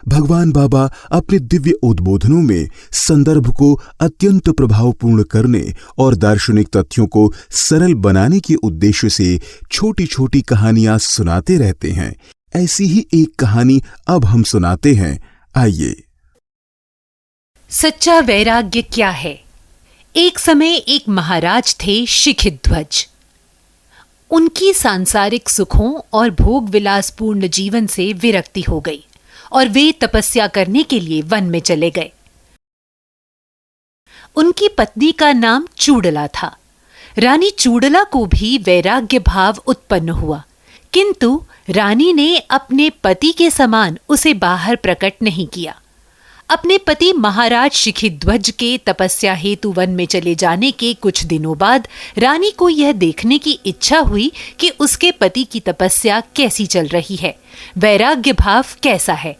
भगवान बाबा अपने दिव्य उद्बोधनों में संदर्भ को अत्यंत प्रभावपूर्ण करने और दार्शनिक तथ्यों को सरल बनाने के उद्देश्य से छोटी छोटी कहानियां सुनाते रहते हैं। ऐसी ही एक कहानी अब हम सुनाते हैं, आइए। सच्चा वैराग्य क्या है? एक समय एक महाराज थे शिखिध्वज। उनकी सांसारिक सुखों और भोग विलासपूर्ण जीवन से विरक्ति हो गई और वे तपस्या करने के लिए वन में चले गए। उनकी पत्नी का नाम चूड़ला था। रानी चूड़ला को भी वैराग्य भाव उत्पन्न हुआ, किंतु रानी ने अपने पति के समान उसे बाहर प्रकट नहीं किया। अपने पति महाराज शिखिध्वज के तपस्या हेतु वन में चले जाने के कुछ दिनों बाद रानी को यह देखने की इच्छा हुई कि उसके पति की तपस्या कैसी चल रही है, वैराग्य भाव कैसा है।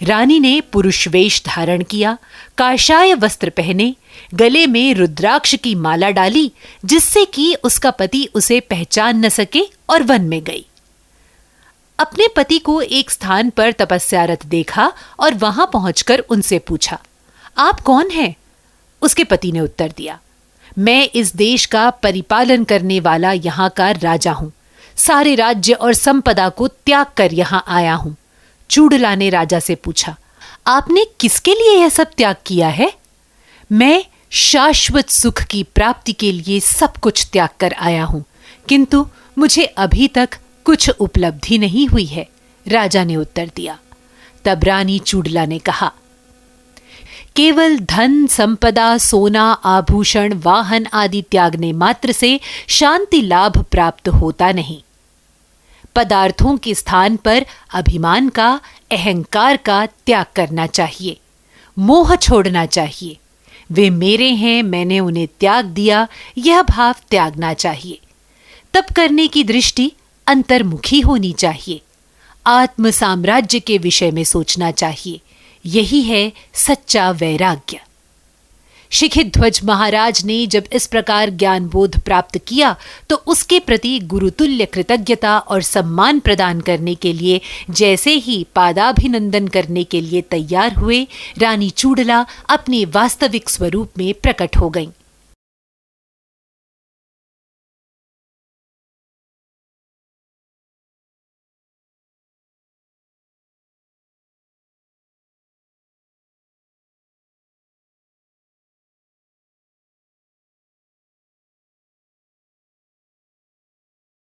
रानी ने पुरुष वेश धारण किया, काषाय वस्त्र पहने, गले में रुद्राक्ष की माला डाली, जिससे कि उसका पति उसे पहचान न सके, और वन में गई। अपने पति को एक स्थान पर तपस्यारत देखा और वहां पहुंचकर उनसे पूछा, आप कौन हैं? उसके पति ने उत्तर दिया, मैं इस देश का परिपालन करने वाला यहाँ का राजा हूं। सारे राज्य और संपदा को त्याग कर यहाँ आया हूं। चूड़ला ने राजा से पूछा, आपने किसके लिए यह सब त्याग किया है? मैं शाश्वत सुख की प्राप्ति के लिए सब कुछ त्याग कर आया हूं, किंतु मुझे अभी तक कुछ उपलब्धि नहीं हुई है, राजा ने उत्तर दिया। तब रानी चूड़ला ने कहा, केवल धन संपदा, सोना, आभूषण, वाहन आदि त्यागने मात्र से शांति लाभ प्राप्त होता नहीं। पदार्थों के स्थान पर अभिमान का, अहंकार का त्याग करना चाहिए। मोह छोड़ना चाहिए। वे मेरे हैं, मैंने उन्हें त्याग दिया, यह भाव त्यागना चाहिए। तप करने की दृष्टि अंतर्मुखी होनी चाहिए। आत्म साम्राज्य के विषय में सोचना चाहिए। यही है सच्चा वैराग्य। शिखिध्वज महाराज ने जब इस प्रकार ज्ञान बोध प्राप्त किया तो उसके प्रति गुरुतुल्य कृतज्ञता और सम्मान प्रदान करने के लिए जैसे ही पादाभिनंदन करने के लिए तैयार हुए, रानी चूड़ला अपने वास्तविक स्वरूप में प्रकट हो गईं।